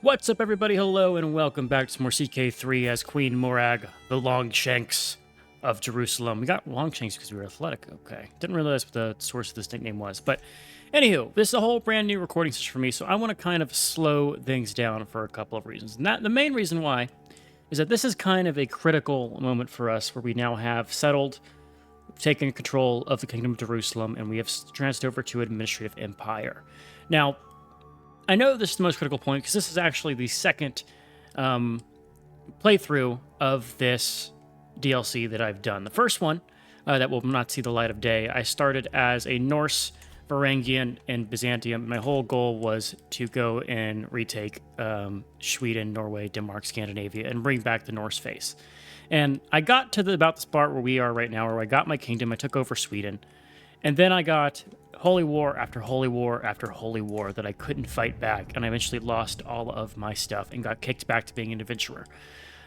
What's up, everybody? Hello, and welcome back to some more CK3 as Queen Morag, the Longshanks of Jerusalem. We got Longshanks because we were athletic. Okay. Didn't realize what the source of this nickname was. But anywho, this is a whole brand new recording session for me, so I want to kind of slow things down for a couple of reasons. And the main reason why is that this is kind of a critical moment for us where we now have settled, taken control of the Kingdom of Jerusalem, and we have transferred over to administrative empire. Now, I know this is the most critical point because this is actually the second playthrough of this DLC that I've done. The first one that will not see the light of day, I started as a Norse, Varangian, and Byzantium. My whole goal was to go and retake Sweden, Norway, Denmark, Scandinavia, and bring back the Norse face. And I got to about this part where we are right now, where I got my kingdom, I took over Sweden, and then I got holy war after holy war after holy war that I couldn't fight back, and I eventually lost all of my stuff and got kicked back to being an adventurer.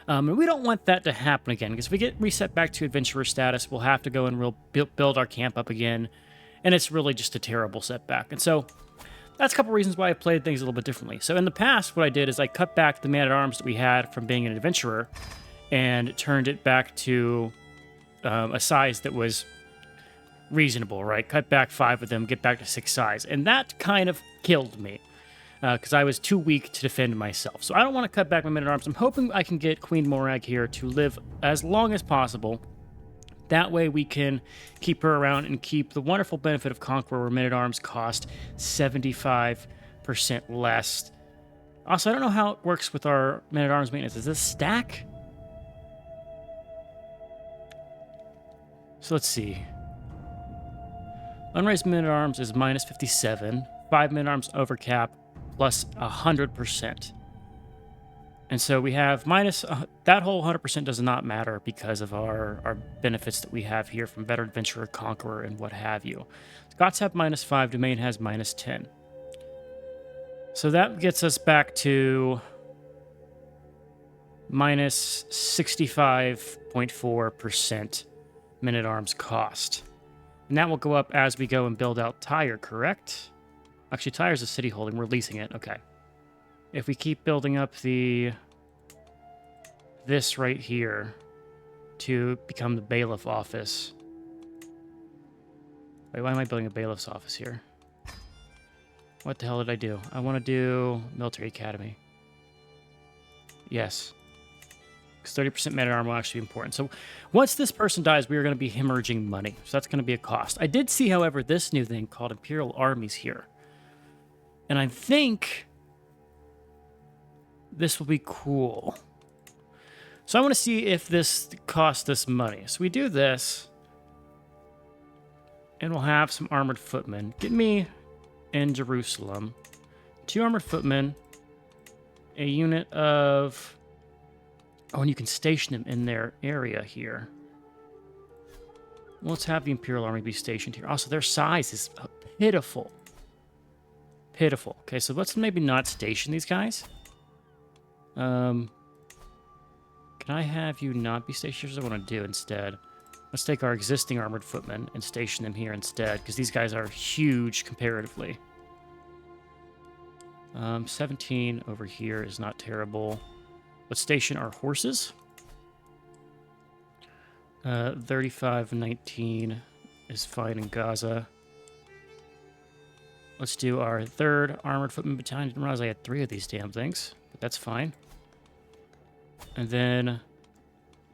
And we don't want that to happen again, because if we get reset back to adventurer status, we'll have to go and build our camp up again, and it's really just a terrible setback. And so that's a couple reasons why I played things a little bit differently. So in the past, what I did is I cut back the man-at-arms that we had from being an adventurer and turned it back to a size that was reasonable, right? Cut back 5 of them, get back to 6 size. And that kind of killed me because I was too weak to defend myself. So I don't want to cut back my men-at-arms. I'm hoping I can get Queen Morag here to live as long as possible. That way we can keep her around and keep the wonderful benefit of Conqueror, where men-at-arms cost 75% less. Also, I don't know how it works with our men-at-arms maintenance. Is this stack? So let's see. Unraised men-at-arms is minus 57. 5 men-at-arms overcap plus 100%. And so we have minus... that whole 100% does not matter because of our benefits that we have here from Veteran Adventurer, Conqueror, and what have you. Scots have minus 5. Domain has minus 10. So that gets us back to minus 65.4% men-at-arms cost. And that will go up as we go and build out Tyre, correct? Actually, Tyre's a city holding. We're leasing it. Okay. If we keep building up this right here to become the bailiff office. Wait, why am I building a bailiff's office here? What the hell did I do? I want to do military academy. Yes. Because 30% man-at-arm will actually be important. So once this person dies, we are going to be hemorrhaging money. So that's going to be a cost. I did see, however, this new thing called Imperial Armies here. And I think this will be cool. So I want to see if this costs us money. So we do this, and we'll have some armored footmen. Get me in Jerusalem 2 armored footmen, a unit of... Oh, and you can station them in their area here. Well, let's have the Imperial Army be stationed here. Also, their size is pitiful. Pitiful. Okay, so let's maybe not station these guys. Can I have you not be stationed? Here's what I want to do instead. Let's take our existing armored footmen and station them here instead, because these guys are huge comparatively. 17 over here is not terrible. Let's station our horses. 35-19 is fine in Gaza. Let's do our 3rd Armored Footman Battalion. Didn't realize I had 3 of these damn things, but that's fine. And then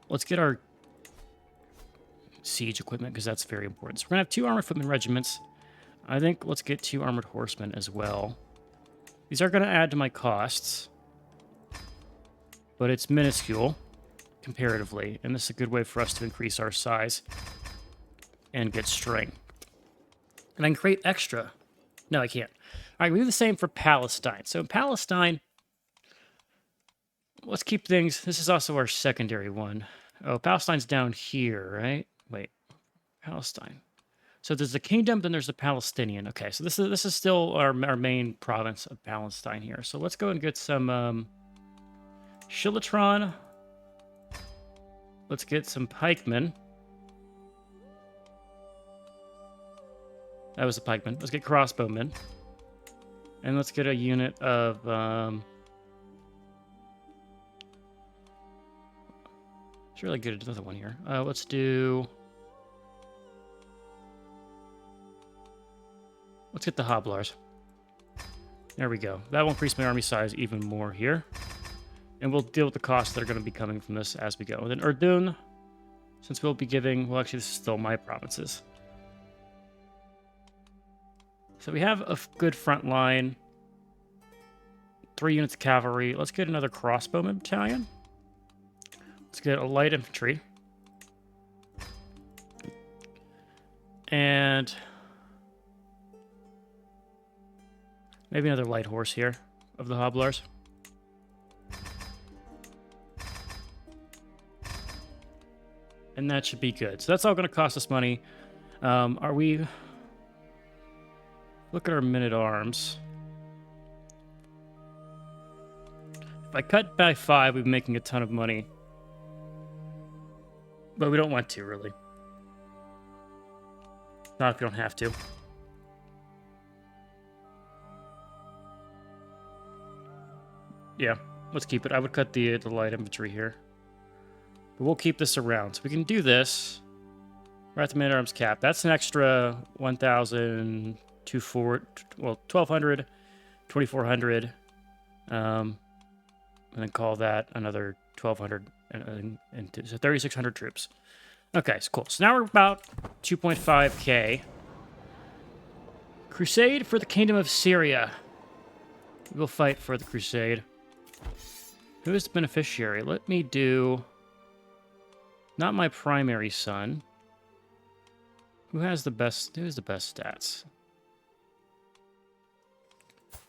let's get our siege equipment, because that's very important. So we're going to have 2 Armored Footman regiments. I think let's get 2 Armored Horsemen as well. These are going to add to my costs, but it's minuscule comparatively, and this is a good way for us to increase our size and get strength. And I can create extra. No, I can't. All right, we do the same for Palestine. So in Palestine, let's keep things... This is also our secondary one. Oh, Palestine's down here, right? Wait, Palestine. So there's the kingdom, then there's the Palestinian. Okay, so this is still our main province of Palestine here. So let's go and get some... Shilatron. Let's get some pikemen. That was a pikeman. Let's get crossbowmen. And let's get a unit of It's really good. Another one here. Let's do... Let's get the Hoblars. There we go. That will increase my army size even more here. And we'll deal with the costs that are going to be coming from this as we go. And then Urdun, since we'll be giving... Well, actually, this is still my provinces. So we have a good front line. 3 units of cavalry. Let's get another crossbowman battalion. Let's get a light infantry. And maybe another light horse here of the Hoblars. And that should be good. So that's all going to cost us money. Are we... Look at our men-at-arms. If I cut by 5, we'd be making a ton of money. But we don't want to, really. Not if we don't have to. Yeah, let's keep it. I would cut the light infantry here. But we'll keep this around. So we can do this. We're at the man-at-arms cap. That's an extra 1,000... 1,200, 2,400, and then call that another 1,200, so 3,600 troops. Okay, so cool. So now we're about 2.5k. Crusade for the Kingdom of Syria. We'll fight for the Crusade. Who is the beneficiary? Let me do... Not my primary son. Who has the best... Who has the best stats?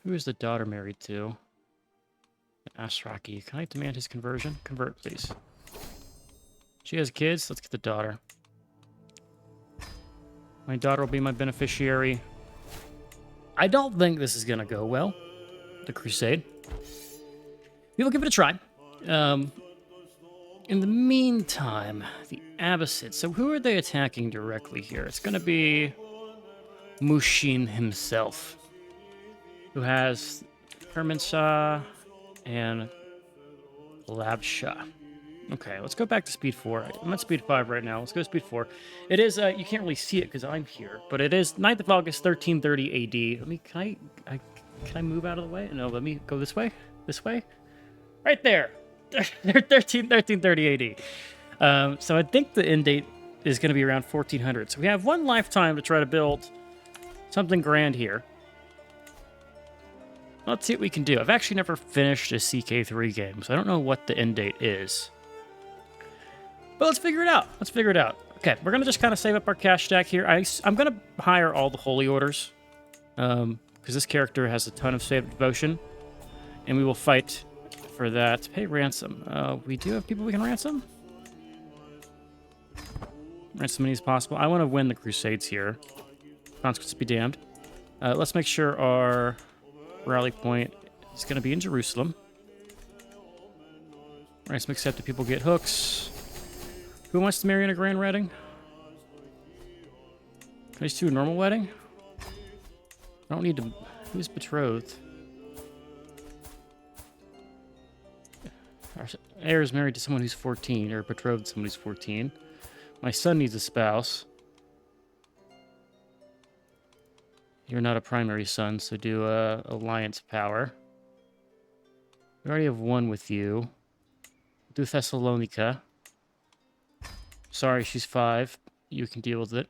Who is the daughter married to? Ashraki. Can I demand his conversion? Convert, please. She has kids. Let's get the daughter. My daughter will be my beneficiary. I don't think this is going to go well. The Crusade. We will give it a try. In the meantime, the Abbasids. So who are they attacking directly here? It's going to be Mushin himself, who has Kermansah and Labshah. Okay, let's go back to speed 4. I'm at speed 5 right now. Let's go to speed 4. It is, you can't really see it because I'm here, but it is 9th of August, 1330 AD. Let me, can I move out of the way? No, let me go this way. This way. Right there. 1330 AD. So I think the end date is going to be around 1400. So we have one lifetime to try to build something grand here. Let's see what we can do. I've actually never finished a CK3 game, so I don't know what the end date is. But let's figure it out. Let's figure it out. Okay, we're going to just kind of save up our cash stack here. I'm going to hire all the Holy Orders, because this character has a ton of saved devotion, and we will fight for that. Pay ransom. We do have people we can ransom? Ransom as many as possible. I want to win the Crusades here. Consequences be damned. Let's make sure our rally point is going to be in Jerusalem. Ransom accepted. People get hooks. Who wants to marry in a grand wedding? Can I just do a normal wedding? I don't need to... Who's betrothed? Our heir is married to someone who's 14, or betrothed to someone who's 14. My son needs a spouse. You're not a primary son, so do alliance power. We already have one with you. Do Thessalonica. Sorry, she's 5. You can deal with it.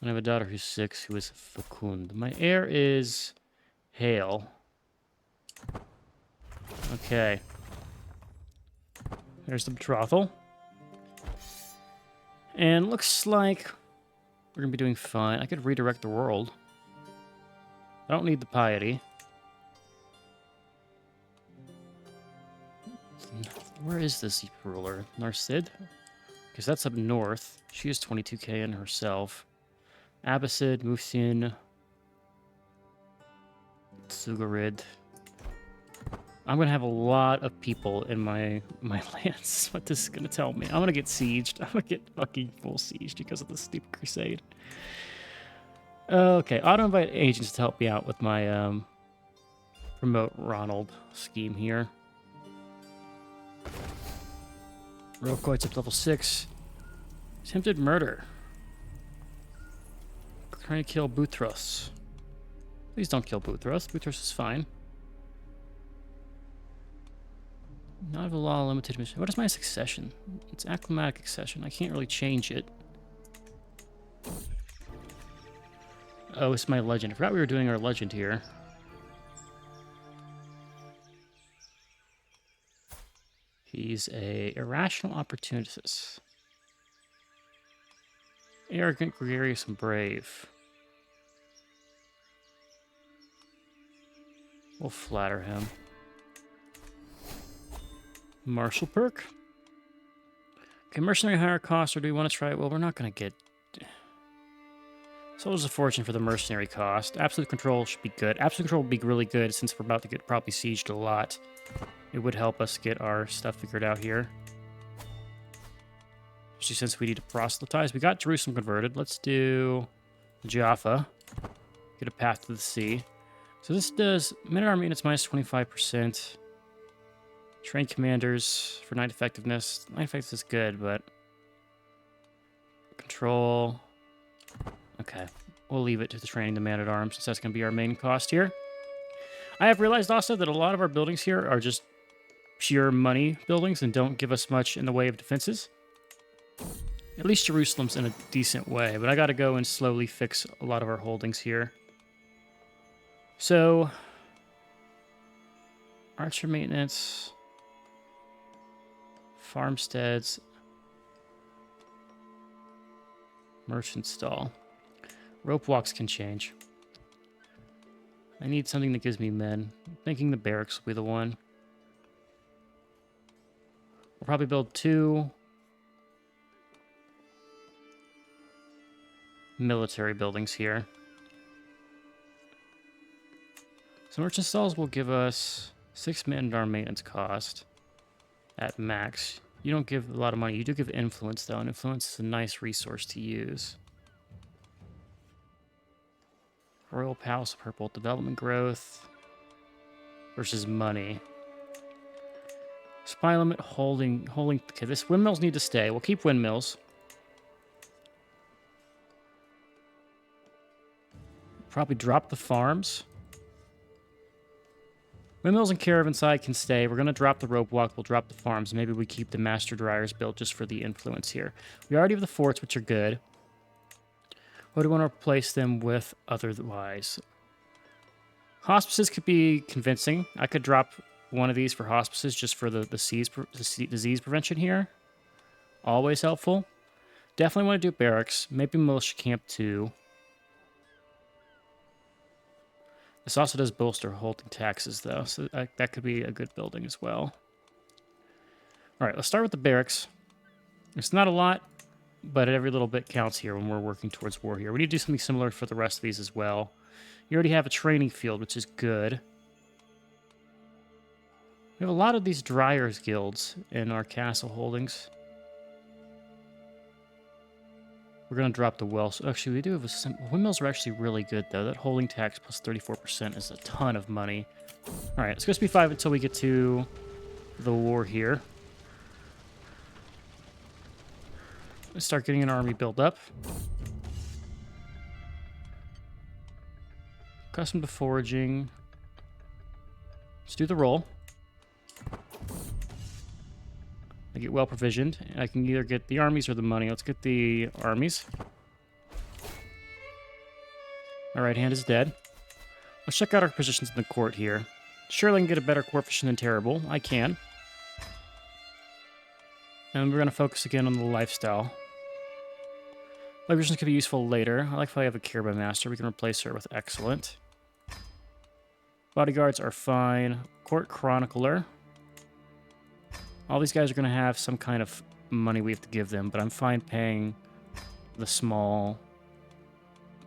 And I have a daughter who's 6, who is fecund. My heir is Hale. Okay. There's the betrothal. And looks like we're going to be doing fine. I could redirect the world. I don't need the piety. Where is this ruler? Narsid? Because that's up north. She has 22k in herself. Abbasid, Muhsin, Sugarid. I'm going to have a lot of people in my lands. What this is going to tell me. I'm going to get sieged. I'm going to get fucking full sieged because of this stupid crusade. Okay, auto-invite agents to help me out with my promote Ronald scheme here. Rokoit's up to level 6. Attempted murder. Trying to kill Boutros. Please don't kill Boutros. Boutros is fine. Not of the law limited mission. What is my succession? It's acclimatic accession. I can't really change it. Oh, it's my legend. I forgot we were doing our legend here. He's a irrational opportunist. Arrogant, gregarious, and brave. We'll flatter him. Martial perk. Okay, mercenary higher cost, or do we want to try it? Well, we're not going to get... Soldiers of Fortune for the mercenary cost. Absolute control should be good. Absolute control would be really good since we're about to get probably sieged a lot. It would help us get our stuff figured out here. Especially since we need to proselytize. We got Jerusalem converted. Let's do Jaffa. Get a path to the sea. So this does men-at-arms maintenance minus 25%. Train commanders for 9 effectiveness. 9 effectiveness is good, but... Control... Okay, we'll leave it to the training the man-at-arms since that's going to be our main cost here. I have realized also that a lot of our buildings here are just pure money buildings and don't give us much in the way of defenses. At least Jerusalem's in a decent way, but I got to go and slowly fix a lot of our holdings here. So, archer maintenance, farmsteads, merchant stall. Rope walks can change. I need something that gives me men. I'm thinking the barracks will be the one. We'll probably build 2 military buildings here. So merchant stalls will give us 6 man-at-arms maintenance cost at max. You don't give a lot of money. You do give influence, though, and influence is a nice resource to use. Royal Palace, purple development growth versus money. Supply limit, holding. Okay, this windmills need to stay. We'll keep windmills. Probably drop the farms. Windmills and caravan-side can stay. We're going to drop the rope walk. We'll drop the farms. Maybe we keep the master dryers built just for the influence here. We already have the forts, which are good. What do we want to replace them with otherwise? Hospices could be convincing. I could drop one of these for hospices just for the disease prevention here. Always helpful. Definitely want to do barracks. Maybe militia camp too. This also does bolster holding taxes, though, so that could be a good building as well. All right, let's start with the barracks. It's not a lot, but every little bit counts here when we're working towards war here. We need to do something similar for the rest of these as well. You already have a training field, which is good. We have a lot of these dryers guilds in our castle holdings. We're going to drop the wells. Actually, we do have windmills are actually really good, though. That holding tax plus 34% is a ton of money. All right, let's go speed 5 until we get to the war here. Let's start getting an army built up. Custom to foraging. Let's do the roll. I get well provisioned. I can either get the armies or the money. Let's get the armies. My right hand is dead. Let's check out our positions in the court here. Surely I can get a better coefficient than terrible. I can. And we're going to focus again on the lifestyle. Migrations could be useful later. I like if I have a caravan master. We can replace her with excellent. Bodyguards are fine. Court chronicler. All these guys are going to have some kind of money we have to give them, but I'm fine paying the small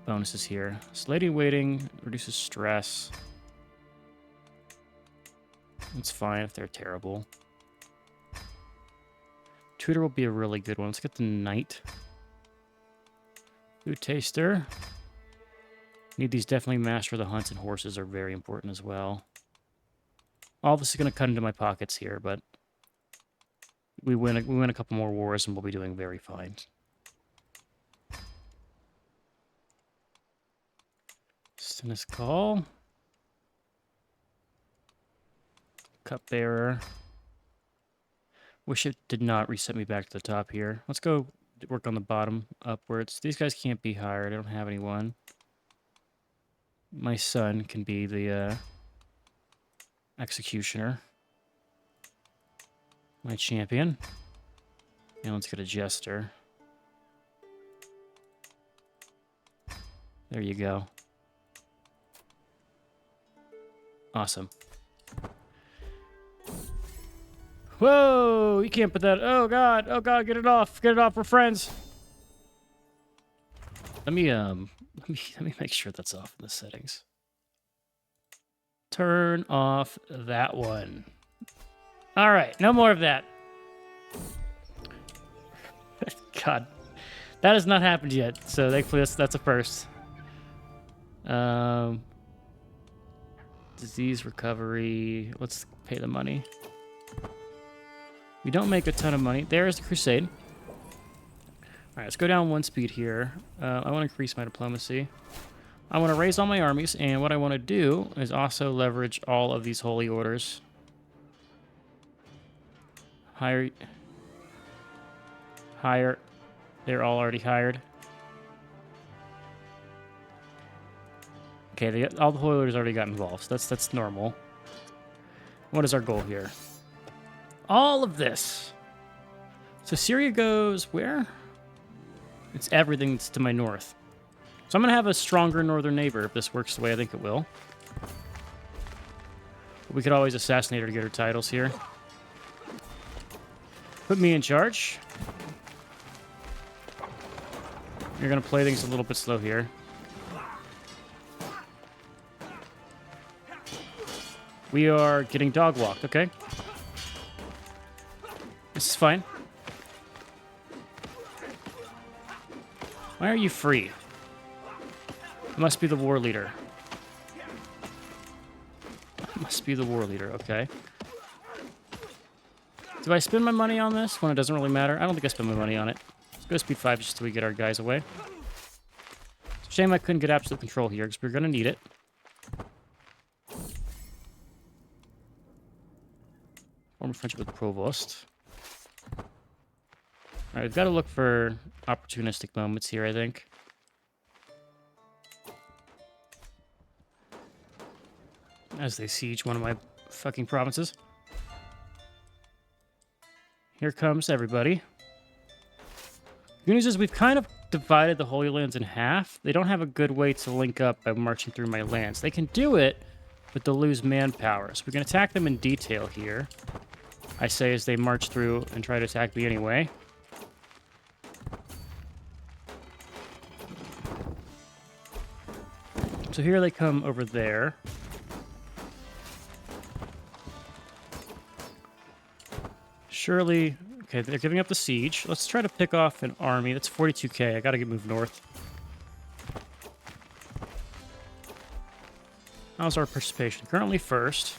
bonuses here. So lady in waiting reduces stress. It's fine if they're terrible. Tutor will be a really good one. Let's get the knight. Food taster. Need these definitely. Master of the hunts and horses are very important as well. All this is going to cut into my pockets here, but we win a couple more wars, and we'll be doing very fine. Stennis Call. Cupbearer. Wish it did not reset me back to the top here. Let's go work on the bottom upwards. These guys can't be hired. I don't have anyone. My son can be the executioner. My champion. And let's get a jester. There you go. Awesome. Whoa! You can't put that. Oh god! Oh god! Get it off! Get it off! We're friends. Let me make sure that's off in the settings. Turn off that one. All right, no more of that. God, that has not happened yet. So thankfully, that's a first. Disease recovery. Let's pay the money. We don't make a ton of money. There's the Crusade. All right, let's go down one speed here. I want to increase my diplomacy. I want to raise all my armies, and what I want to do is also leverage all of these holy orders. Hire. They're all already hired. Okay, all the holy orders already got involved. So that's normal. What is our goal here? All of this. So Syria goes where? It's everything that's to my north. So I'm going to have a stronger northern neighbor if this works the way I think it will. But we could always assassinate her to get her titles here. Put me in charge. You're going to play things a little bit slow here. We are getting dog walked, okay. This is fine. Why are you free? It must be the war leader. It must be the war leader, okay. Do I spend my money on this when it doesn't really matter? I don't think I spend my money on it. Let's go speed 5 just so we get our guys away. It's a shame I couldn't get absolute control here because we're going to need it. Form a friendship with the Provost. Alright, we've got to look for opportunistic moments here, I think. As they siege one of my fucking provinces. Here comes everybody. Good news is we've kind of divided the Holy Lands in half. They don't have a good way to link up by marching through my lands. They can do it, but they'll lose manpower. So we can attack them in detail here. I say as they march through and try to attack me anyway. So here they come over there. Surely, okay, they're giving up the siege. Let's try to pick off an army. That's 42k. I gotta get moved north. How's our participation? Currently first.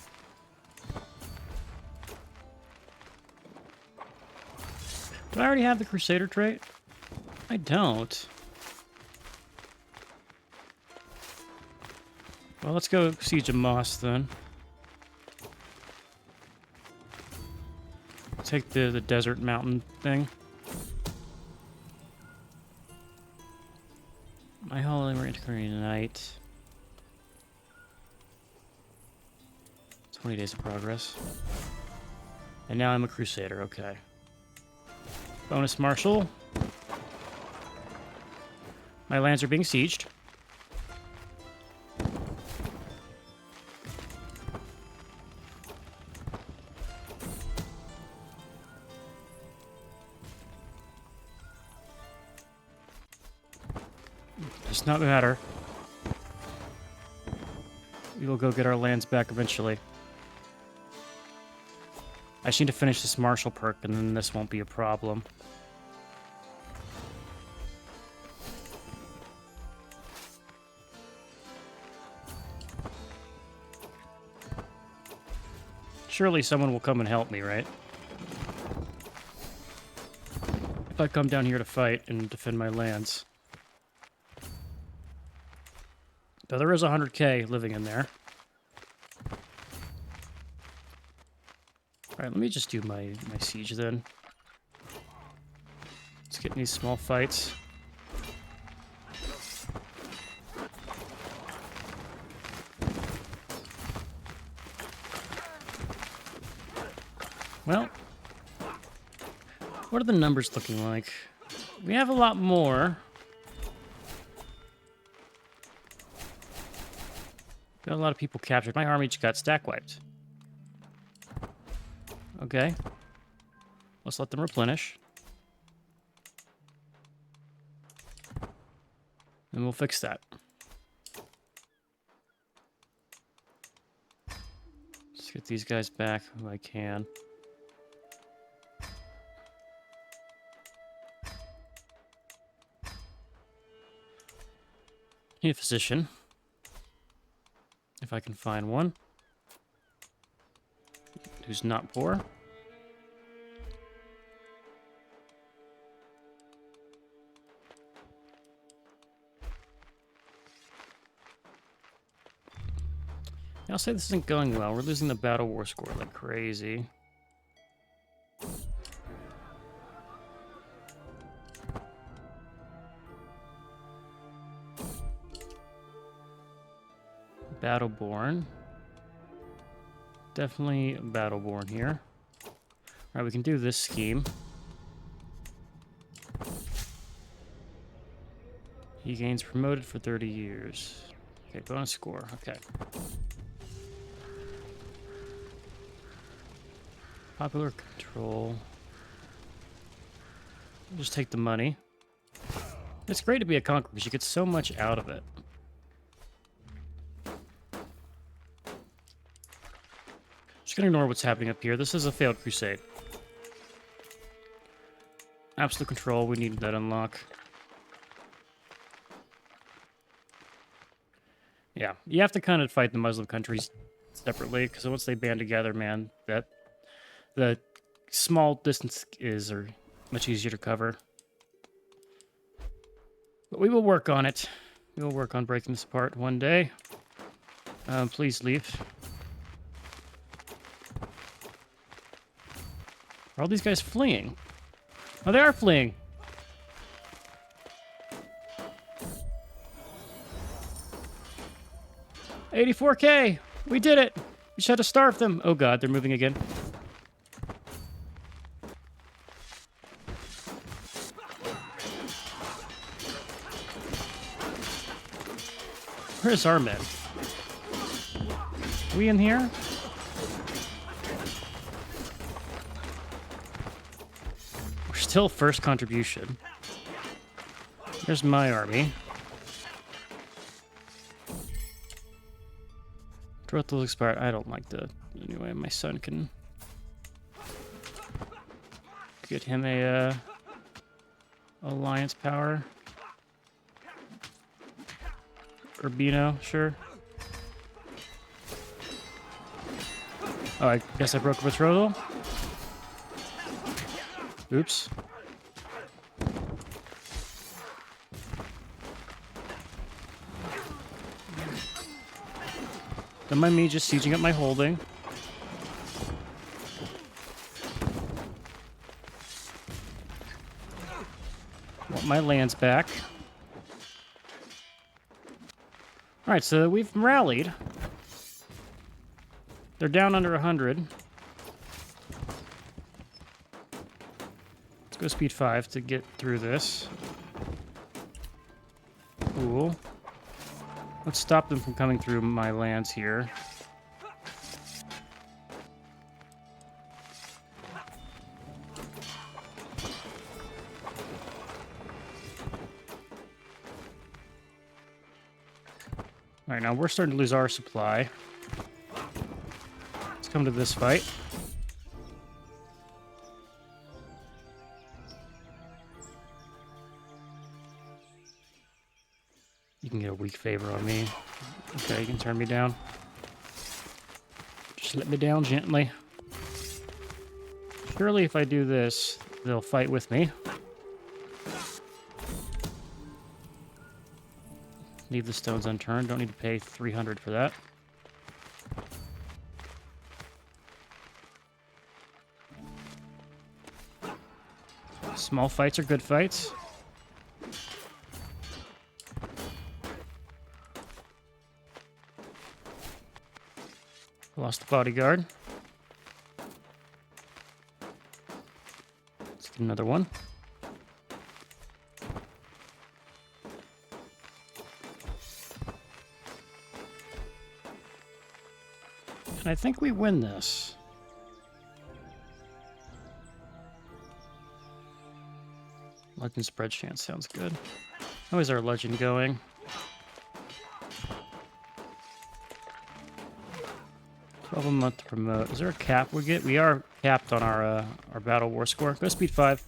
Do I already have the Crusader trait? I don't. Well, let's go siege a Moss then. Take the desert mountain thing. My holy we're integrating tonight. 20 days of progress. And now I'm a Crusader, okay. Bonus Marshal. My lands are being sieged. Does not matter. We will go get our lands back eventually. I just need to finish this Marshal perk, and then this won't be a problem. Surely someone will come and help me, right? if I come down here to fight and defend my lands. Though there is 100k living in there. Alright, let me just do my siege then. Let's get in these small fights. Well, what are the numbers looking like? We have a lot more. Got a lot of people captured. My army just got stack wiped. Okay. Let's let them replenish. And we'll fix that. Let's get these guys back who I can. Need a physician. If I can find one. Who's not poor. I'll say this isn't going well. We're losing the battle war score like crazy. Battleborn. Definitely Battleborn here. Alright, we can do this scheme. He gains promoted for 30 years. Okay, bonus score. Okay. Popular control. Just take the money. It's great to be a conqueror because you get so much out of it. Just gonna ignore what's happening up here. This is a failed crusade. Absolute control, we need that unlock. Yeah, you have to kind of fight the Muslim countries separately, because once they band together, man, that the small distance are much easier to cover. But we will work on it. We will work on breaking this apart one day. Please leave. Are all these guys fleeing? Oh, they are fleeing. $84K! We did it! We just had to starve them. Oh god, they're moving again. Where's our men? Are we in here? We're still first contribution. There's my army. Growth will expire. I don't like the... Anyway, my son can... get him a, alliance power. Urbino, sure. Oh, I guess I broke a betrothal. Oops. Don't mind me just sieging up my holding. Want my lands back. Alright, so we've rallied. They're down under 100. Let's go speed 5 to get through this. Cool. Let's stop them from coming through my lands here. Alright, now we're starting to lose our supply. Let's come to this fight. You can get a weak favor on me. Okay, you can turn me down. Just let me down gently. Surely if I do this, they'll fight with me. Leave the stones unturned. Don't need to pay 300 for that. Small fights are good fights. Lost the bodyguard. Let's get another one. And I think we win this. Legend spread chance sounds good. How is our legend going? $12 a month to promote. Is there a cap we get? We are capped on our battle war score. Go speed 5.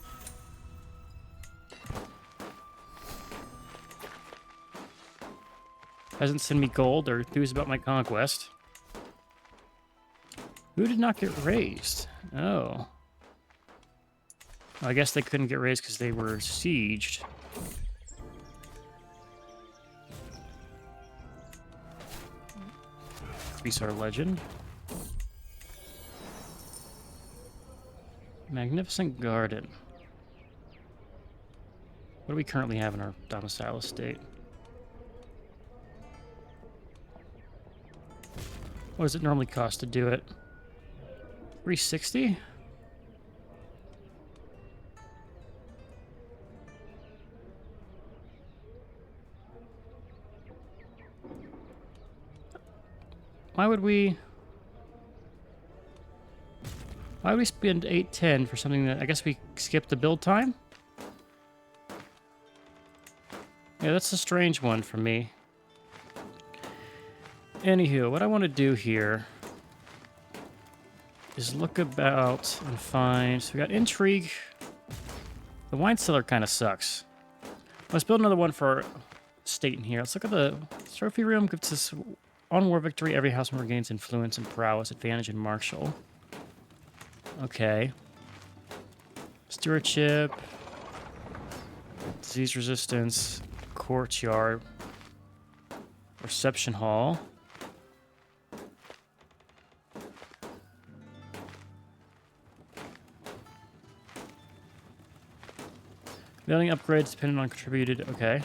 Hasn't sent me gold or news about my conquest. Who did not get raised? Oh. I guess they couldn't get raised because they were sieged. Increase our legend. Magnificent garden. What do we currently have in our domicile estate? What does it normally cost to do it? 360? Why would we spend 810 for something that I guess we skipped the build time? Yeah, that's a strange one for me. Anywho, what I want to do here is look about and find. So we got intrigue. The wine cellar kind of sucks. Let's build another one for our state in here. Let's look at the trophy room. Gives us on war victory. Every house member gains influence and prowess, advantage in martial. Okay. Stewardship. Disease resistance. Courtyard. Reception hall. Building upgrades depending on contributed. Okay.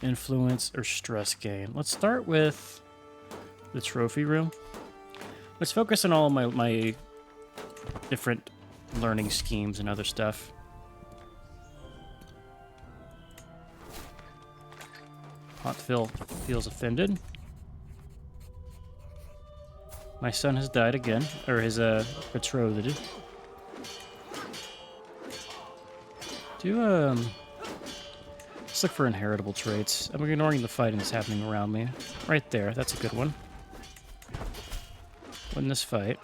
Influence or stress gain. Let's start with the trophy room. Let's focus on all of my different learning schemes and other stuff. Hot Phil feels offended. My son has died again, or his betrothed. Let's look for inheritable traits. I'm ignoring the fighting that's happening around me. Right there, that's a good one. Win this fight.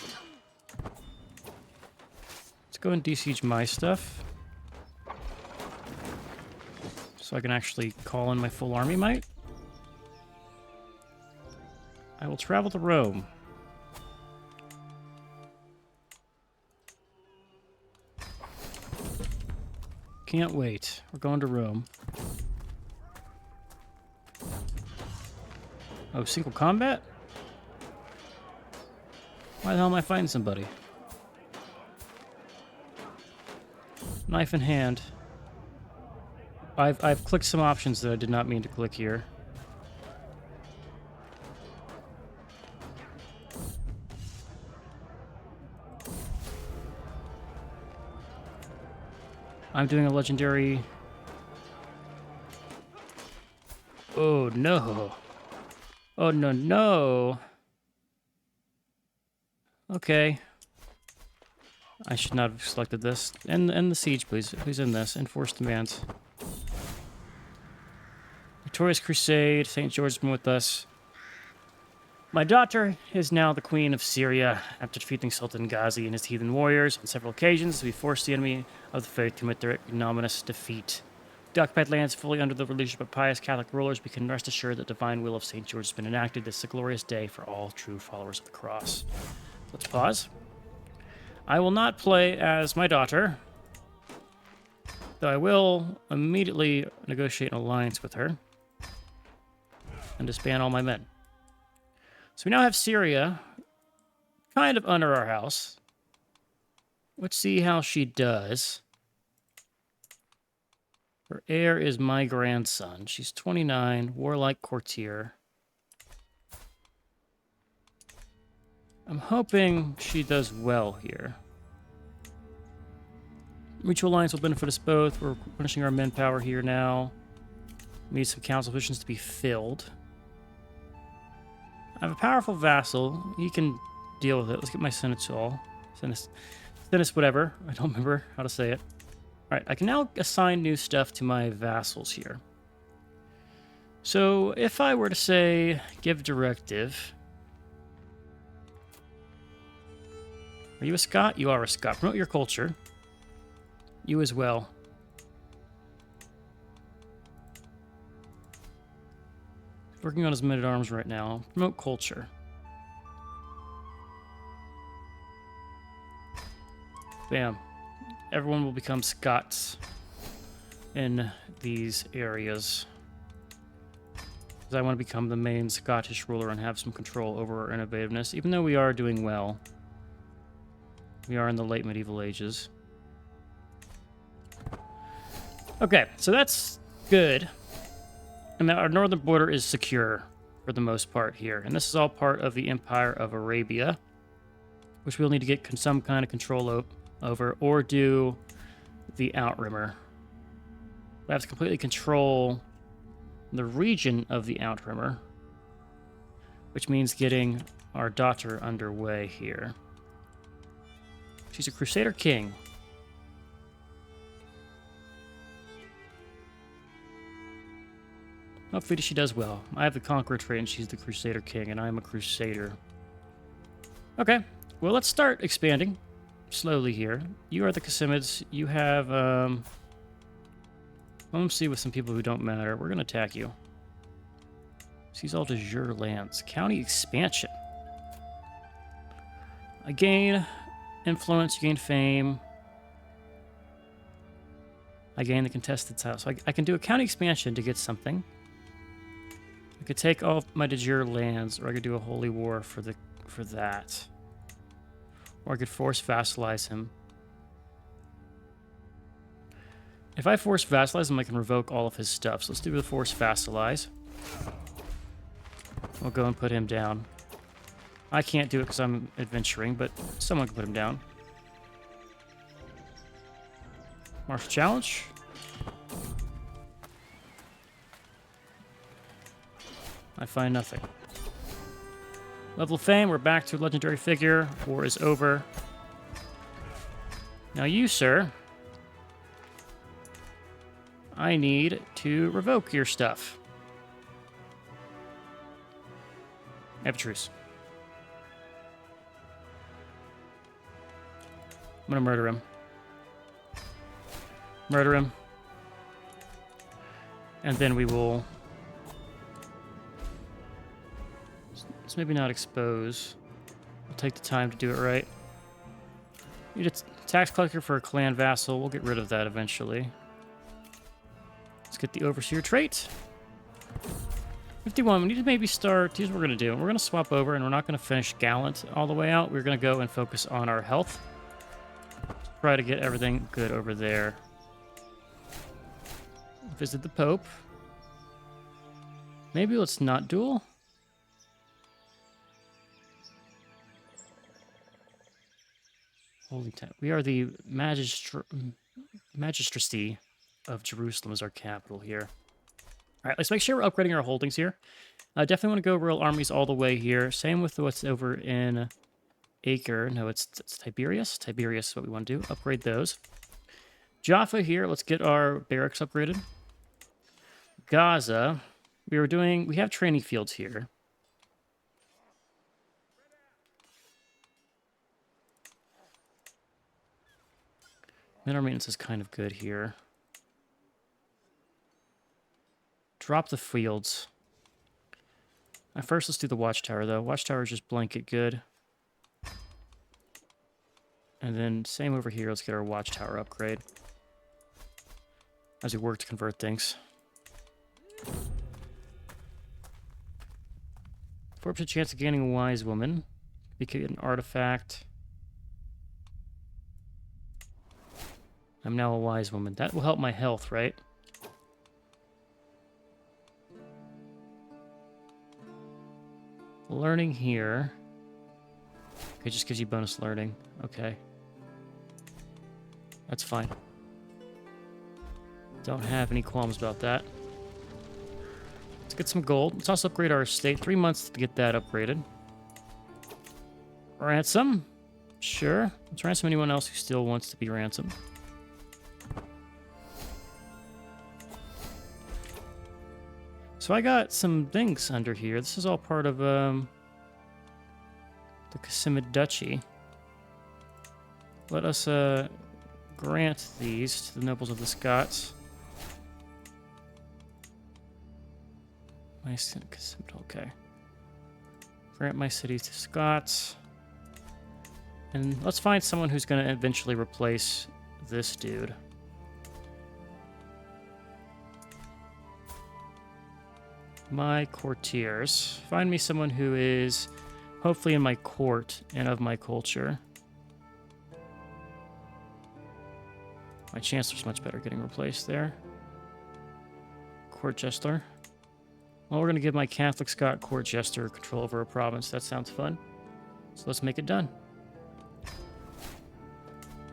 Let's go and de-siege my stuff. So I can actually call in my full army might. I will travel to Rome. Can't wait. We're going to Rome. Oh, single combat? Why the hell am I fighting somebody? Knife in hand. I've clicked some options that I did not mean to click here. I'm doing a legendary... Oh, no. Oh, no, no. Okay. I should not have selected this. End the siege, please. Who's in this? Enforce demands. Victorious Crusade. St. George has been with us. My daughter is now the Queen of Syria. After defeating Sultan Ghazi and his heathen warriors on several occasions, we forced the enemy of the faith to commit their ignominious defeat. The occupied lands fully under the leadership of pious Catholic rulers, we can rest assured that the divine will of St. George has been enacted. This is a glorious day for all true followers of the cross. Let's pause. I will not play as my daughter. Though I will immediately negotiate an alliance with her and disband all my men. So we now have Syria kind of under our house. Let's see how she does. Her heir is my grandson. She's 29, warlike courtier. I'm hoping she does well here. Mutual alliance will benefit us both. We're punishing our men power here now. We need some council positions to be filled. I have a powerful vassal. He can deal with it. Let's get my senator. Senatus whatever. I don't remember how to say it. All right, I can now assign new stuff to my vassals here. So if I were to say, give directive. Are you a Scot? You are a Scot. Promote your culture. You as well. Working on his men-at-arms right now. Promote culture. Bam. Everyone will become Scots in these areas. Because I want to become the main Scottish ruler and have some control over our innovativeness. Even though we are doing well. We are in the late medieval ages. Okay, so that's good. And our northern border is secure for the most part here. And this is all part of the Empire of Arabia, which we'll need to get some kind of control over, or do the Outrimmer. We have to completely control the region of the Outrimmer, which means getting our daughter underway here. She's a Crusader King. Hopefully she does well. I have the Conqueror trait and she's the Crusader King, and I'm a Crusader. Okay, well, let's start expanding slowly here. You are the Casimids. You have, let's see with some people who don't matter. We're going to attack you. Seize all de jure lands. County expansion. I gain influence, you gain fame. I gain the contested title. So I can do a county expansion to get something. I could take all my de jure lands, or I could do a holy war for that. Or I could force vassalize him. If I force vassalize him, I can revoke all of his stuff. So let's do the force vassalize. We'll go and put him down. I can't do it because I'm adventuring, but someone can put him down. Martial challenge. I find nothing. Level of fame, we're back to legendary figure. War is over. Now you, sir, I need to revoke your stuff. I have a truce. I'm gonna murder him. Murder him. And then we will... Let's maybe not expose. We'll take the time to do it right. Need a tax collector for a clan vassal. We'll get rid of that eventually. Let's get the overseer trait. 51, we need to maybe start... Here's what we're going to do. We're going to swap over, and we're not going to finish Gallant all the way out. We're going to go and focus on our health. Try to get everything good over there. Visit the Pope. Maybe let's not duel. Holy time. We are the magistracy of Jerusalem as our capital here. All right, let's make sure we're upgrading our holdings here. I definitely want to go royal armies all the way here. Same with what's over in Acre. No, it's Tiberias. Tiberias is what we want to do. Upgrade those. Jaffa here. Let's get our barracks upgraded. Gaza. We have training fields here. Mineral maintenance is kind of good here. Drop the fields. First, let's do the watchtower, though. Watchtower is just blanket good. And then same over here. Let's get our watchtower upgrade. as we work to convert things. 4% chance of gaining a wise woman. We could get an artifact. I'm now a wise woman. That will help my health, right? Learning here. Okay, just gives you bonus learning. Okay. That's fine. Don't have any qualms about that. Let's get some gold. Let's also upgrade our estate. 3 months to get that upgraded. Ransom? Sure. Let's ransom anyone else who still wants to be ransomed. So I got some things under here. This is all part of the Casimid Duchy. Let us grant these to the nobles of the Scots. Okay. Grant my cities to Scots. And let's find someone who's going to eventually replace this dude. My courtiers. Find me someone who is hopefully in my court and of my culture. My chancellor's much better getting replaced there. Court jester. Well, we're going to give my Catholic Scot court jester control over a province. That sounds fun. So let's make it done.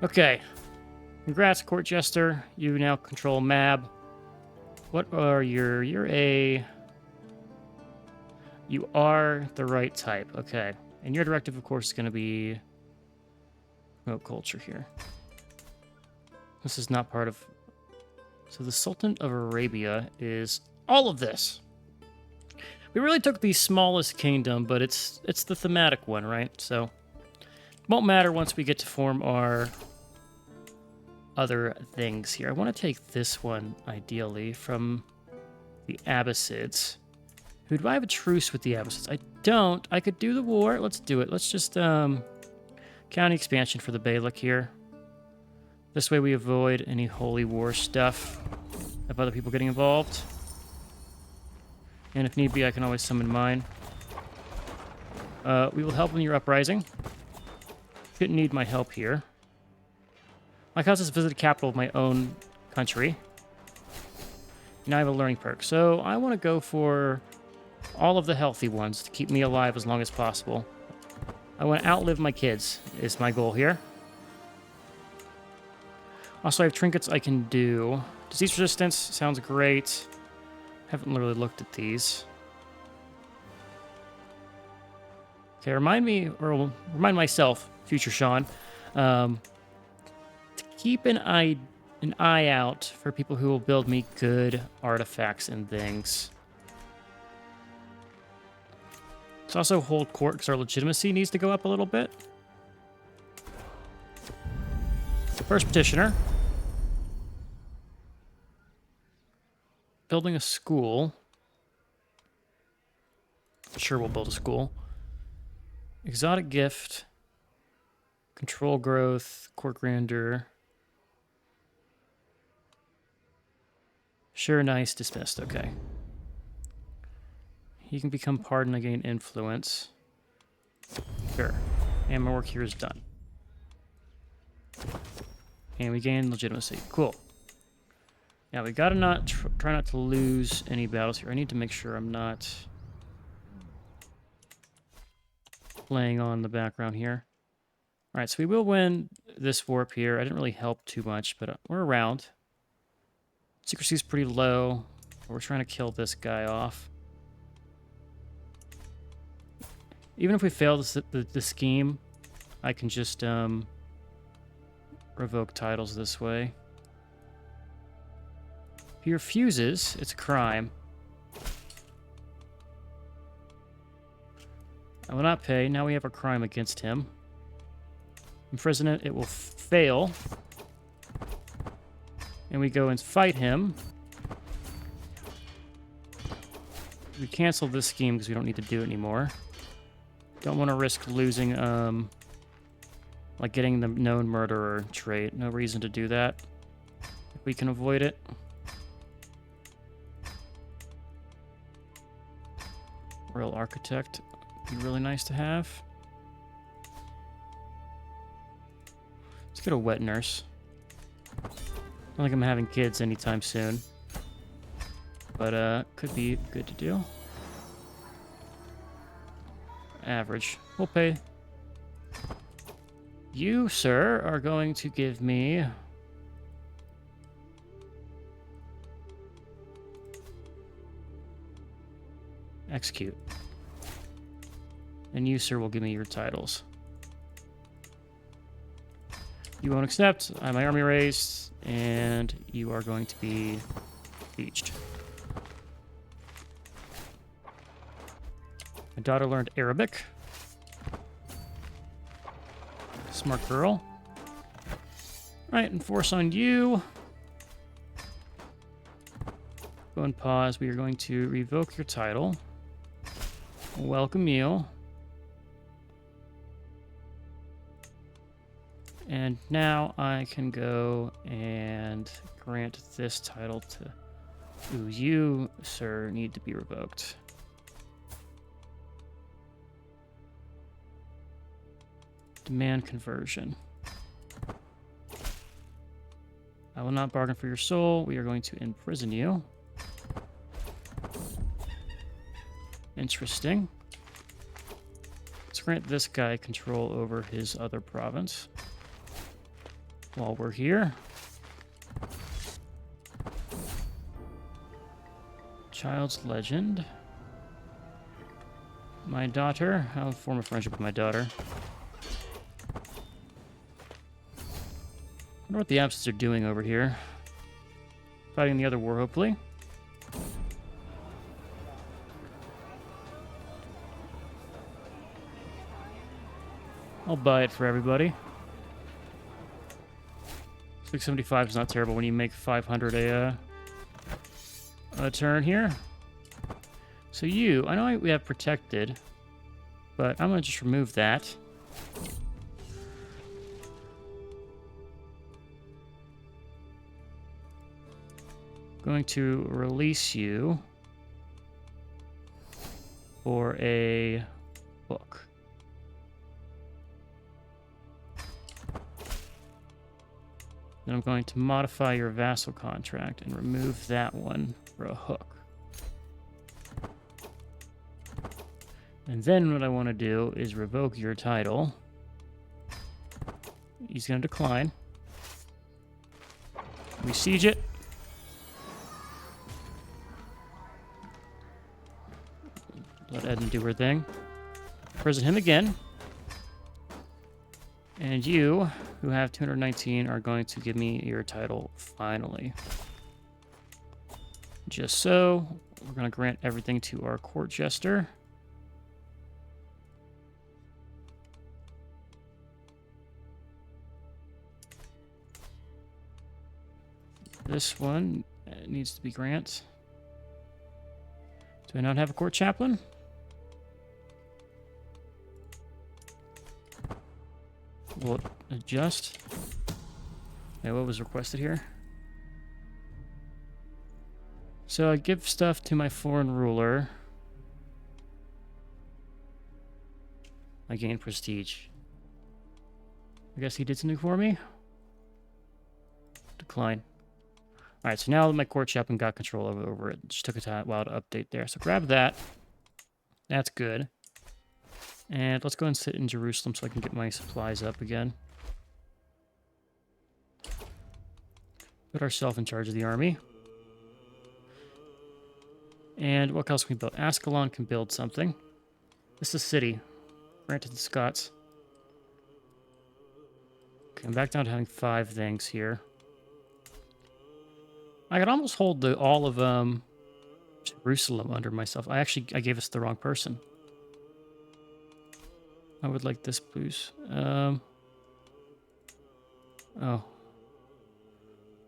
Okay. Congrats, court jester. You now control Mab. What are your... You are the right type. Okay. And your directive, of course, is going to be promote culture here. This is not part of... So the Sultan of Arabia is all of this. We really took the smallest kingdom, but it's the thematic one, right? So it won't matter once we get to form our other things here. I want to take this one, ideally, from the Abbasids. Who do I have a truce with the Abbasids? I don't. I could do the war. Let's do it. Let's just county expansion for the Beylik here. This way we avoid any holy war stuff of other people getting involved. And if need be, I can always summon mine. We will help in your uprising. Shouldn't need my help here. My cause is to visit the capital of my own country. Now I have a learning perk. So I want to go for all of the healthy ones to keep me alive as long as possible. I want to outlive my kids is my goal here. Also, I have trinkets I can do. Disease resistance sounds great. Haven't really looked at these. Okay, remind myself, future Sean, to keep an eye out for people who will build me good artifacts and things. Let's also hold court because our legitimacy needs to go up a little bit. First petitioner. Building a school. Sure, we'll build a school. Exotic gift. Control growth. Court grandeur. Sure, nice. Dismissed. Okay. You can become pardoned and gain influence. Sure. And my work here is done. And we gain legitimacy. Cool. Now, we gotta not try not to lose any battles here. I need to make sure I'm not playing on the background here. All right, so we will win this war up here. I didn't really help too much, but we're around. Secrecy is pretty low. We're trying to kill this guy off. Even if we fail the scheme, I can just revoke titles this way. If he refuses, it's a crime. I will not pay. Now we have a crime against him. Imprisonment, it will fail. And we go and fight him. We cancel this scheme because we don't need to do it anymore. Don't want to risk losing, like getting the known murderer trait. No reason to do that. If we can avoid it. Royal Architect would be really nice to have. Let's get a wet nurse. I don't think I'm having kids anytime soon. But, could be good to do. Average. We'll pay. You, sir, are going to give me... Execute. And you, sir, will give me your titles. You won't accept. I have my army raised. And you are going to be beached. My daughter learned Arabic. Smart girl. Alright, enforce on you. Go and pause. We are going to revoke your title. Welcome you. And now I can go and grant this title to... Ooh, you, sir, need to be revoked. Demand conversion. I will not bargain for your soul. We are going to imprison you. Interesting. Let's grant this guy control over his other province. While we're here. Child's legend. My daughter. I'll form a friendship with my daughter. I wonder what the absents are doing over here. Fighting the other war, hopefully. I'll buy it for everybody. 675 is not terrible when you make 500 a turn here. So you, I know we have protected, but I'm going to just remove that. Going to release you for a book. Then I'm going to modify your vassal contract and remove that one for a hook. And then what I want to do is revoke your title. He's going to decline. We siege it. Let Edna do her thing. Prison him again. And you, who have 219, are going to give me your title finally. Just so, we're going to grant everything to our court jester. This one needs to be grant. Do I not have a court chaplain? We'll adjust. Okay, what was requested here? So I give stuff to my foreign ruler. I gain prestige. I guess he did something for me? Decline. Alright, so now my court chaplain got control over it. Just took a while to update there. So grab that. That's good. And let's go and sit in Jerusalem so I can get my supplies up again. Put ourselves in charge of the army. And what else can we build? Ascalon can build something. This is a city. Granted the Scots. Okay, I'm back down to having 5 things here. I could almost hold all of Jerusalem under myself. I gave us the wrong person. I would like this boost. Oh.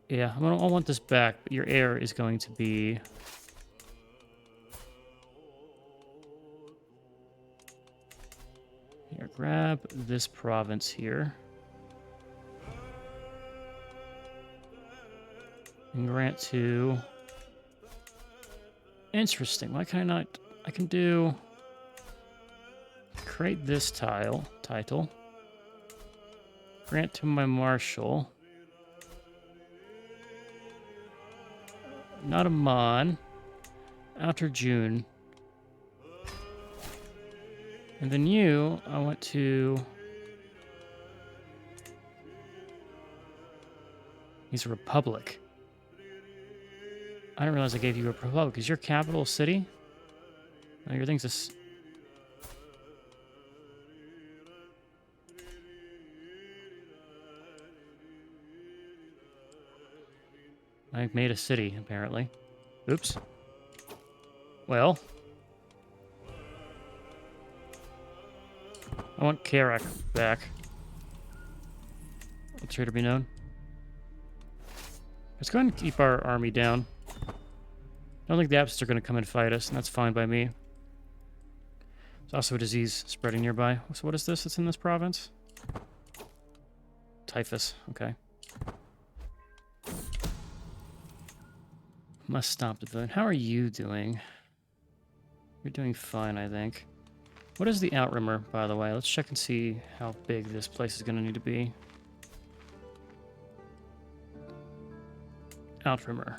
Yeah, I want this back, but your heir is going to be... Here, grab this province here. And grant to... Interesting. Why can I not... I can do... create this title. Grant to my marshal. Not a mon. Outer June. And then you, I want to... He's a republic. I didn't realize I gave you a republic. Is your capital a city? No, your thing's a... I made a city, apparently. Oops. Well. I want Karak back. Let traitor be known. Let's go ahead and keep our army down. I don't think the Absists are going to come and fight us, and that's fine by me. There's also a disease spreading nearby. So what is this that's in this province? Typhus. Okay. Must stop the villain. How are you doing? You're doing fine, I think. What is the Outrimmer, by the way? Let's check and see how big this place is going to need to be. Outrimmer.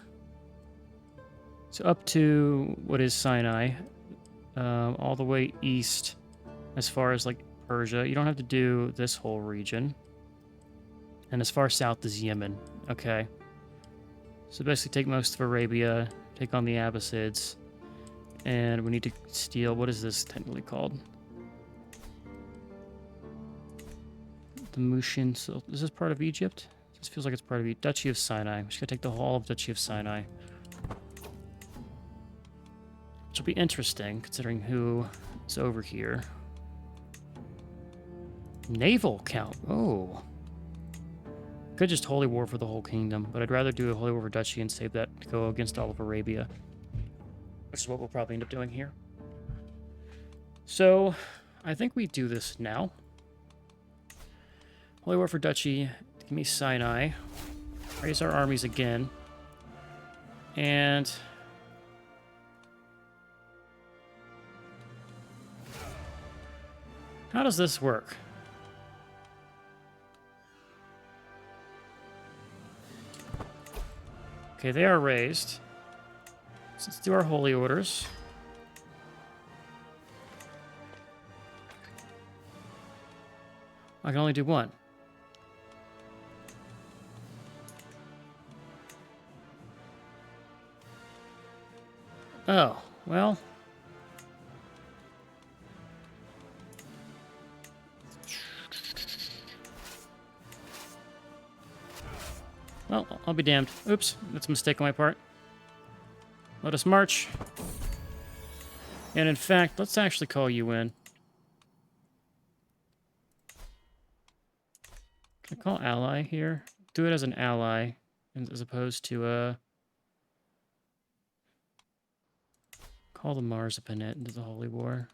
So up to what is Sinai, all the way east as far as like Persia. You don't have to do this whole region. And as far south as Yemen. Okay. So basically take most of Arabia, take on the Abbasids, and we need to steal, what is this technically called? The Mushin, so is this part of Egypt? This feels like it's part of the Duchy of Sinai. We should gotta take the whole of Duchy of Sinai. Which will be interesting, considering who is over here. Naval count, oh. Could just holy war for the whole kingdom, but I'd rather do a holy war for duchy and save that to go against all of Arabia, which is what we'll probably end up doing here. So, I think we do this now. Holy war for duchy, give me Sinai, raise our armies again, and how does this work? Okay, they are raised. So let's do our holy orders. I can only do one. Oh, well. Well, I'll be damned. Oops, that's a mistake on my part. Let us march. And in fact, let's actually call you in. Can I call ally here? Do it as an ally, as opposed to, call the Marzipanet into the Holy War.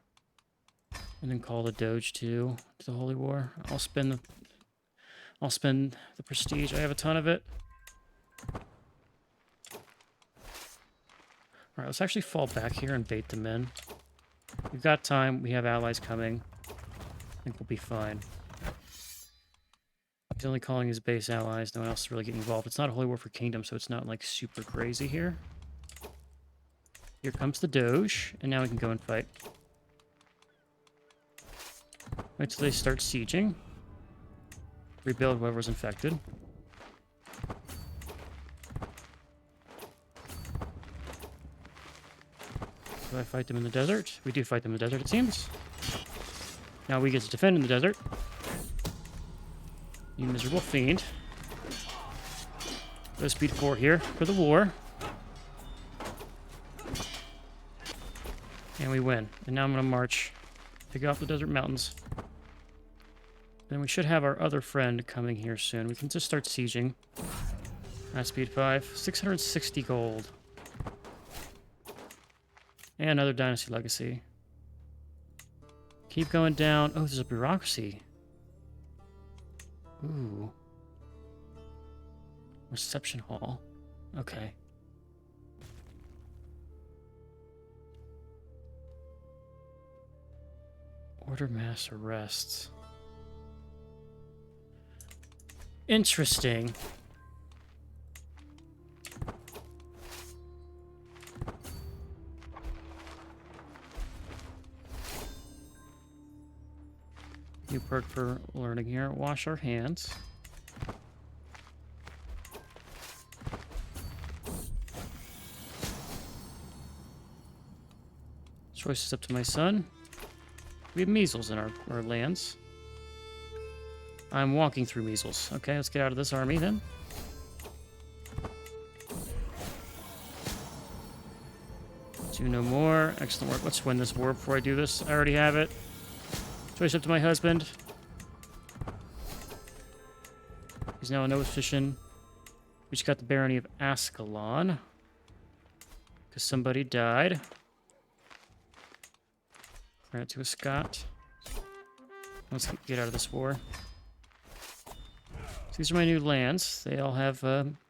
And then call the Doge too to the Holy War. I'll spend the prestige. I have a ton of it. Alright, let's actually fall back here and bait them in. We've got time. We have allies coming. I think we'll be fine. He's only calling his base allies. No one else is really getting involved. It's not a holy war for kingdom, so it's not like super crazy here. Here comes the Doge, and now we can go and fight. Wait till they start sieging. Rebuild whoever's infected. Do I fight them in the desert? We do fight them in the desert, it seems. Now we get to defend in the desert. You miserable fiend. Go speed 4 here for the war. And we win. And now I'm going to march. Pick off the desert mountains. Then we should have our other friend coming here soon. We can just start sieging. Speed 5. 660 gold. And another dynasty legacy. Keep going down. Oh, there's a bureaucracy. Ooh. Reception hall. Okay. Order mass arrests. Interesting. New perk for learning here. Wash our hands. Choice is up to my son. We have measles in our lands. I'm walking through measles. Okay, let's get out of this army then. Do no more. Excellent work. Let's win this war before I do this. I already have it. Choice up to my husband. He's now a no physician. We just got the barony of Ascalon. Because somebody died. Grant it to a Scot. Let's get out of this war. So these are my new lands. They all have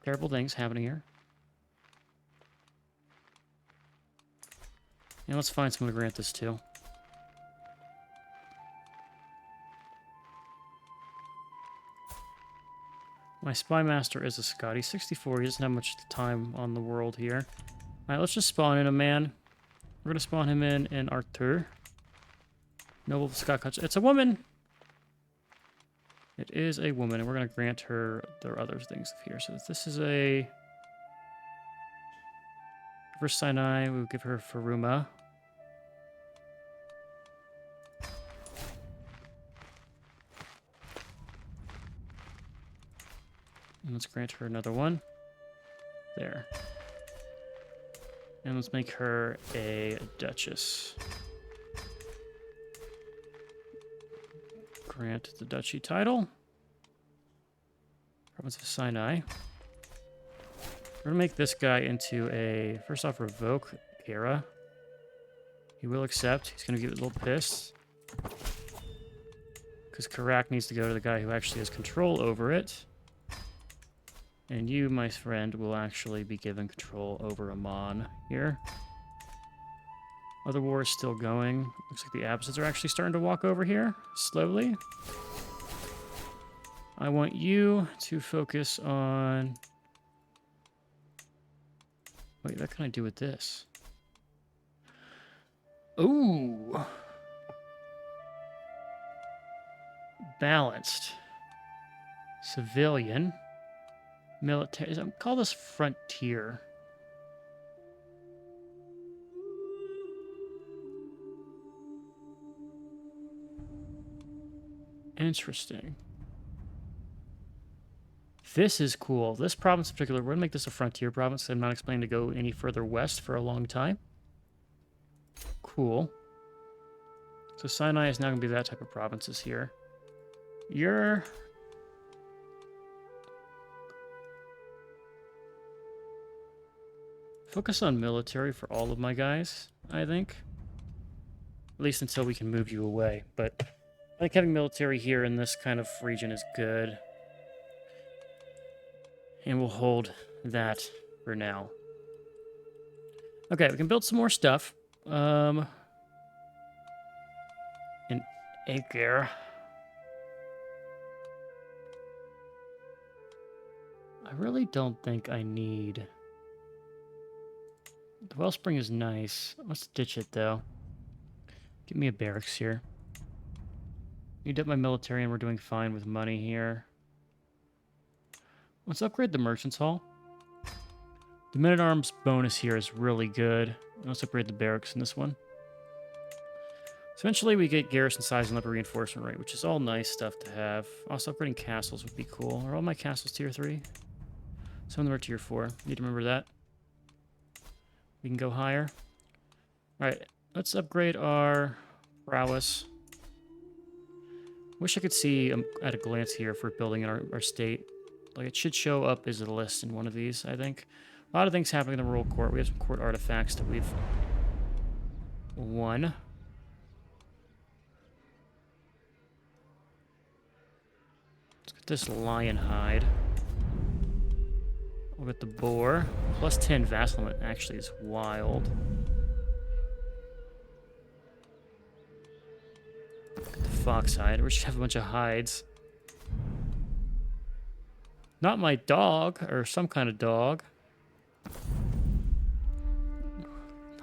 terrible things happening here. And let's find someone to grant this to. My spy master is a Scot. He's 64. He doesn't have much time on the world here. Alright, let's just spawn in a man. We're going to spawn him in Arthur. Noble Scot country. It's a woman! It is a woman, and we're going to grant her the other things here. So this is a... For Sinai, we will give her Faruma. And let's grant her another one. There. And let's make her a duchess. Grant the duchy title. Province of Sinai. We're going to make this guy into a... First off, revoke Kara. He will accept. He's going to get a little pissed. Because Karak needs to go to the guy who actually has control over it. And you, my friend, will actually be given control over Amman here. Other war is still going. Looks like the Abbasids are actually starting to walk over here, slowly. I want you to focus on... Wait, what can I do with this? Ooh! Balanced. Civilian. Military. Call this frontier. Interesting. This is cool. This province in particular, we're going to make this a frontier province. I'm not expecting to go any further west for a long time. Cool. So Sinai is now going to be that type of provinces here. You're... Focus on military for all of my guys, I think. At least until we can move you away. But I think having military here in this kind of region is good. And we'll hold that for now. Okay, we can build some more stuff. In Aker. I really don't think I need... The wellspring is nice. Let's ditch it, though. Give me a barracks here. Need up my military, and we're doing fine with money here. Let's upgrade the Merchant's Hall. The Men-at-Arms bonus here is really good. Let's upgrade the barracks in this one. So eventually we get garrison size and upper reinforcement rate, which is all nice stuff to have. Also, upgrading castles would be cool. Are all my castles tier 3? Some of them are tier 4. Need to remember that. We can go higher. Alright, let's upgrade our prowess. Wish I could see at a glance here if we're building in our state. Like, it should show up as a list in one of these, I think. A lot of things happening in the royal court. We have some court artifacts that we've won. Let's get this lion hide. We'll get the boar. Plus 10 vassalment actually is wild. fox hide. We should have a bunch of hides. Not my dog, or some kind of dog.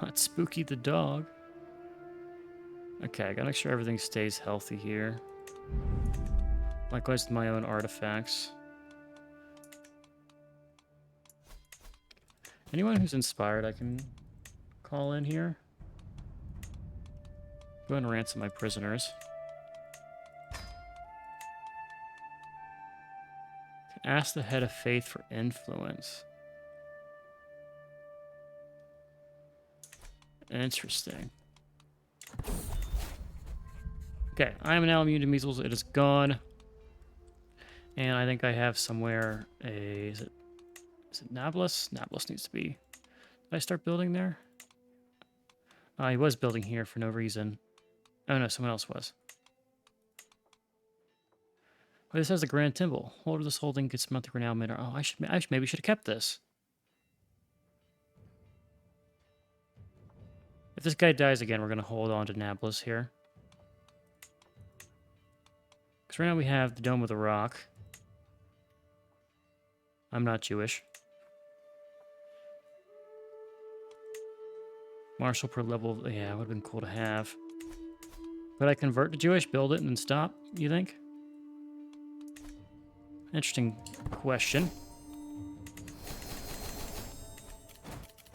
Not Spooky the dog. Okay, I gotta make sure everything stays healthy here. Likewise with my own artifacts. Anyone who's inspired I can call in here. Go ahead and ransom my prisoners. Ask the head of faith for influence. Interesting. Okay, I am now immune to measles. It is gone. And I think I have somewhere a... Is it Nablus? Nablus needs to be... Did I start building there? He was building here for no reason. Oh no, someone else was. Oh, this has the Grand Temple. Hold this holding gets monthly renown minute. Oh, I maybe should have kept this. If this guy dies again, we're going to hold on to Nablus here. Because right now we have the Dome of the Rock. I'm not Jewish. Marshal per level. Yeah, it would have been cool to have. Could I convert to Jewish, build it, and then stop, you think? Interesting question.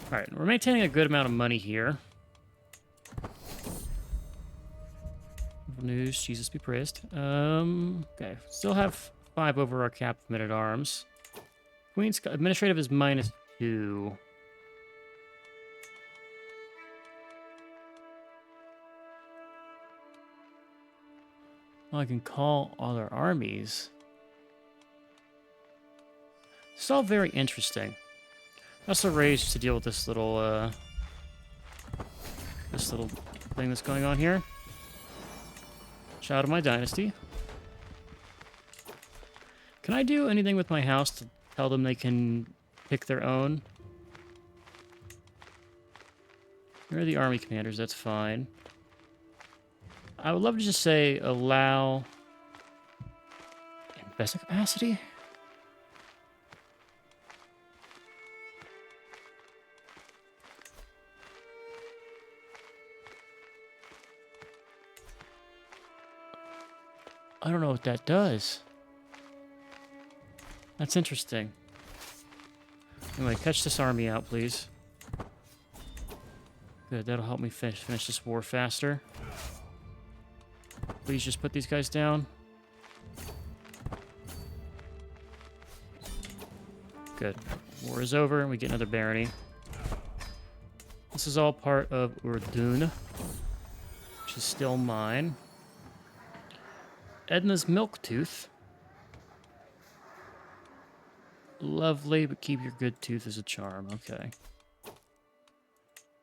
Alright, we're maintaining a good amount of money here. News, Jesus be praised. Okay, still have 5 over our cap of men-at-arms. Queen's administrative is -2. Well, I can call other armies. It's all very interesting. Also raised to deal with this little thing that's going on here. Shout out to my dynasty. Can I do anything with my house to tell them they can pick their own? Here are the army commanders, that's fine. I would love to just say allow investment capacity. I don't know what that does. That's interesting. Anyway, catch this army out, please. Good, that'll help me finish this war faster. Please just put these guys down. Good. War is over, and we get another barony. This is all part of Urdun, which is still mine. Edna's Milk Tooth. Lovely, but keep your good tooth as a charm. Okay.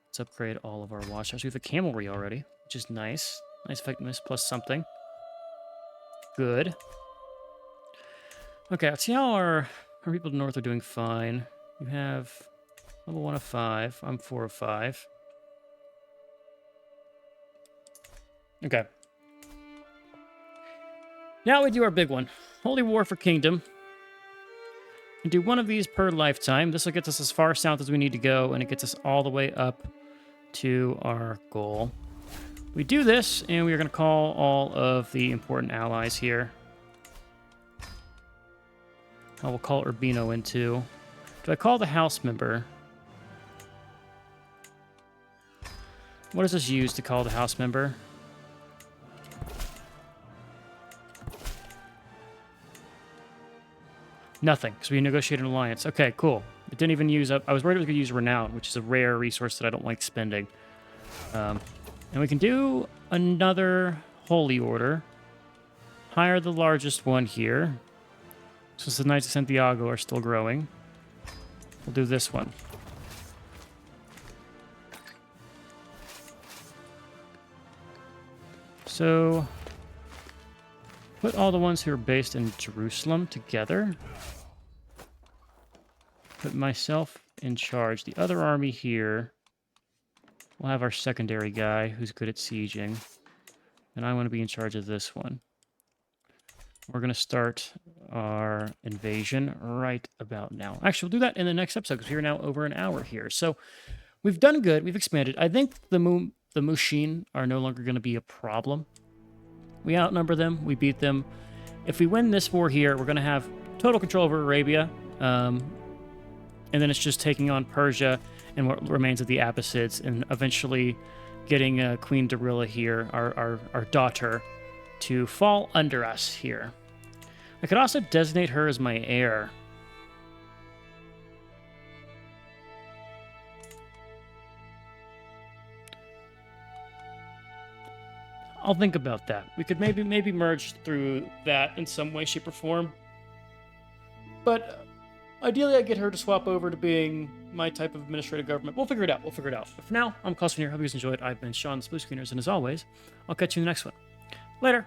Let's upgrade all of our watchtowers. We have a camelry already, which is nice. Nice effectiveness plus something. Good. Okay, let's see how our people to the north are doing fine. You have level 1 of 5. I'm 4 of 5. Okay. Now we do our big one. Holy War for Kingdom. We do one of these per lifetime. This will get us as far south as we need to go, and it gets us all the way up to our goal. We do this, and we are going to call all of the important allies here. I will call Urbino in too. Do I call the house member? What does this use to call the house member? Nothing, because we negotiated an alliance. Okay, cool. It didn't even use up... I was worried we could use Renown, which is a rare resource that I don't like spending. And we can do another Holy Order. Hire the largest one here. Since the Knights of Santiago are still growing. We'll do this one. So... put all the ones who are based in Jerusalem together. Put myself in charge. The other army here. We'll have our secondary guy who's good at sieging. And I want to be in charge of this one. We're going to start our invasion right about now. Actually, we'll do that in the next episode because we're now over an hour here. So we've done good. We've expanded. I think the Mushin are no longer going to be a problem. We outnumber them. We beat them. If we win this war here, we're going to have total control over Arabia. And then it's just taking on Persia and what remains of the Abbasids, and eventually getting Queen Darilla here, our daughter, to fall under us here. I could also designate her as my heir. I'll think about that. We could maybe merge through that in some way, shape, or form. But ideally, I get her to swap over to being my type of administrative government. We'll figure it out. But for now, I'm Klaus here. Hope you guys enjoyed. I've been Sean, the Blue Screeners, and as always, I'll catch you in the next one. Later.